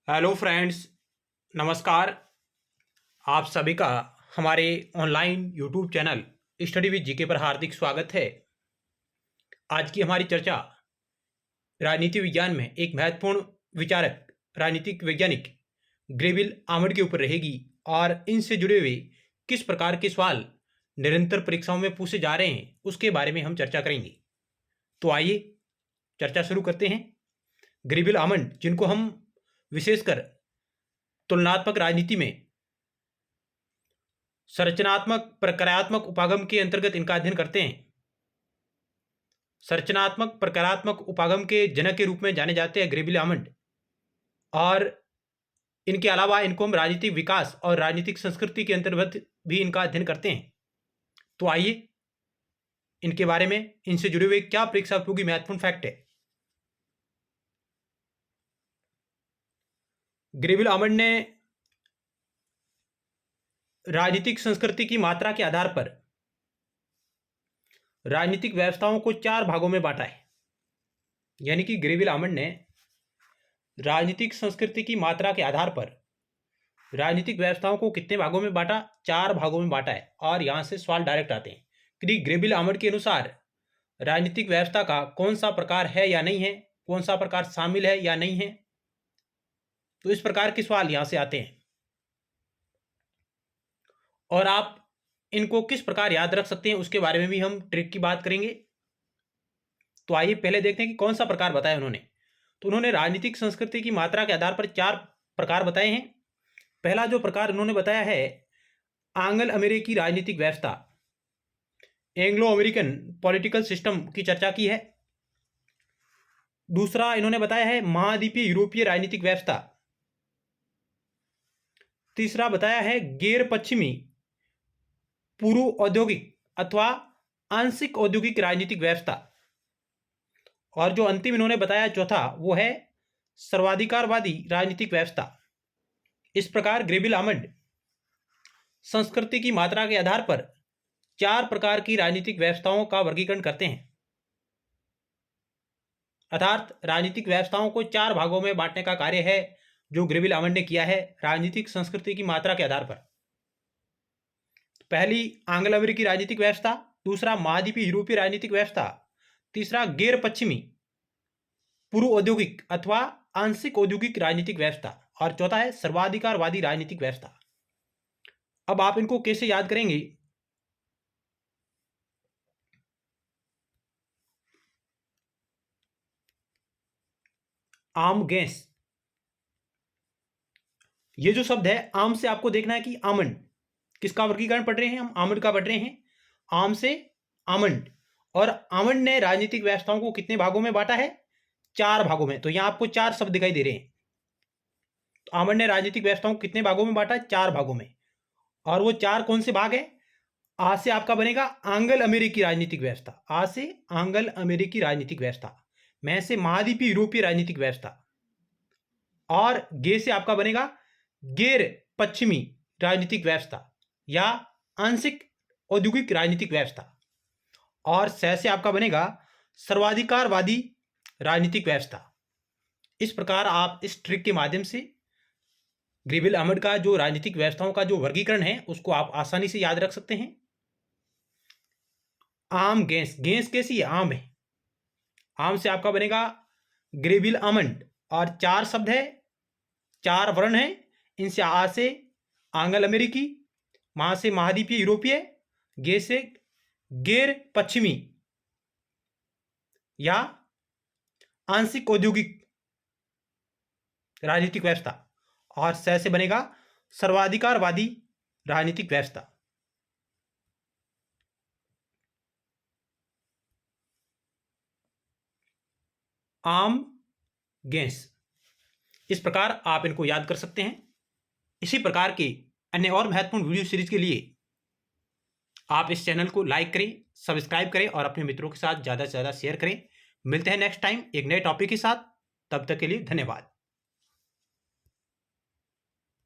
Hello friends, नमस्कार। आप सभी का हमारे online YouTube channel study with GK पर हार्दिक स्वागत है। आज की हमारी चर्चा राजनीति विज्ञान में एक महत्वपूर्ण विचारक राजनीतिक वैज्ञानिक ग्रेविल आमंड के ऊपर रहेगी और इनसे जुड़े हुए किस प्रकार के सवाल निरंतर परीक्षाओं में पूछे जा रहे हैं उसके बारे में हम चर्चा करेंगे। तो आइए चर्चा शुरू करते हैं। ग्रेविल आमंड, जिनको हम विशेषकर तुलनात्मक राजनीति में संरचनात्मक प्रक्रियात्मक उपागम के अंतर्गत इनका अध्ययन करते हैं। संरचनात्मक प्रक्रियात्मक उपागम के जनक के रूप में जाने जाते हैं ग्रेविल आमंड, और इनके अलावा इनको हम राजनीतिक विकास और राजनीतिक संस्कृति के अंतर्गत भी इनका अध्ययन करते हैं। तो आइए इनके बारे में, इनसे जुड़े हुए क्या परीक्षा उपयोगी महत्वपूर्ण फैक्ट है। ग्रेविल आमंड ने राजनीतिक संस्कृति की मात्रा के आधार पर राजनीतिक व्यवस्थाओं को 4 भागों में बांटा है। यानी कि ग्रेविल आमंड ने राजनीतिक संस्कृति की मात्रा के आधार पर राजनीतिक व्यवस्थाओं को कितने भागों में बांटा? 4 भागों में बांटा है। और यहां से सवाल डायरेक्ट आते हैं कि ग्रेविल आमंड के अनुसार राजनीतिक व्यवस्था का कौन सा प्रकार है या नहीं है, कौन सा प्रकार शामिल है या नहीं है। तो इस प्रकार के सवाल यहां से आते हैं और आप इनको किस प्रकार याद रख सकते हैं उसके बारे में भी हम ट्रिक की बात करेंगे। तो आइए पहले देखते हैं कि कौन सा प्रकार बताया उन्होंने। तो उन्होंने राजनीतिक संस्कृति की मात्रा के आधार पर 4 प्रकार बताए हैं। पहला जो प्रकार उन्होंने बताया है, आंग्ल अमेरिकी राजनीतिक व्यवस्था, एंग्लो अमेरिकन पॉलिटिकल सिस्टम की चर्चा की है। दूसरा इन्होंने बताया है महाद्वीपीय यूरोपीय राजनीतिक व्यवस्था। तीसरा बताया है गैर पश्चिमी पूर्व औद्योगिक अथवा आंशिक औद्योगिक राजनीतिक व्यवस्था। और जो अंतिम इन्होंने बताया चौथा, वो है सर्वाधिकारवादी राजनीतिक व्यवस्था। इस प्रकार ग्रेविल आमंड संस्कृति की मात्रा के आधार पर 4 प्रकार की राजनीतिक व्यवस्थाओं का वर्गीकरण करते हैं। अर्थात राजनीतिक व्यवस्थाओं को 4 भागों में बांटने का कार्य है जो ग्रेविल आमंड ने किया है राजनीतिक संस्कृति की मात्रा के आधार पर। पहली आंग्ल अमेरिकी राजनीतिक व्यवस्था, दूसरा महाद्वीपीय यूरोपीय राजनीतिक व्यवस्था, तीसरा गैर पश्चिमी पूर्व औद्योगिक अथवा आंशिक औद्योगिक राजनीतिक व्यवस्था, और चौथा है सर्वाधिकारवादी राजनीतिक व्यवस्था। अब आप इनको कैसे याद करेंगे? आम गैस, ये जो शब्द है आम से आपको देखना है कि आमंड किसका वर्गीकरण पढ़ रहे हैं हम? आमंड का पढ़ रहे हैं। आम से आमंड, और आमंड ने राजनीतिक व्यवस्थाओं को कितने भागों में बांटा है? 4 भागों में। तो यहां आपको 4 शब्द दिखाई दे रहे हैं। तो आमंड ने राजनीतिक व्यवस्थाओं को कितने भागों में बांटा? 4 भागों में। और वो 4 कौन से भाग है? आ से आपका बनेगा आंग्ल अमेरिकी राजनीतिक व्यवस्था, आ से आंग्ल अमेरिकी राजनीतिक व्यवस्था, मैं से महाद्वीपीय यूरोपीय राजनीतिक व्यवस्था, और गे से आपका बनेगा गैर पश्चिमी राजनीतिक व्यवस्था या आंशिक औद्योगिक राजनीतिक व्यवस्था, और से आपका बनेगा सर्वाधिकारवादी राजनीतिक व्यवस्था। इस प्रकार आप इस ट्रिक के माध्यम से ग्रेविल आमंड का जो राजनीतिक व्यवस्थाओं का जो वर्गीकरण है उसको आप आसानी से याद रख सकते हैं। आम गैस, गैस कैसी है? आम है। आम से आपका बनेगा ग्रेविल आमंड, और 4 शब्द है, 4 वर्ण है। इनसे आ से आंग्ल अमेरिकी, मा से महाद्वीपीय यूरोपीय, गे से गैर पश्चिमी या आंशिक औद्योगिक राजनीतिक व्यवस्था, और से बनेगा सर्वाधिकारवादी राजनीतिक व्यवस्था। आम गैस, इस प्रकार आप इनको याद कर सकते हैं। इसी प्रकार के अन्य और महत्वपूर्ण वीडियो सीरीज के लिए आप इस चैनल को लाइक करें, सब्सक्राइब करें और अपने मित्रों के साथ ज़्यादा से ज़्यादा शेयर करें। मिलते हैं नेक्स्ट टाइम एक नए टॉपिक के साथ। तब तक के लिए धन्यवाद।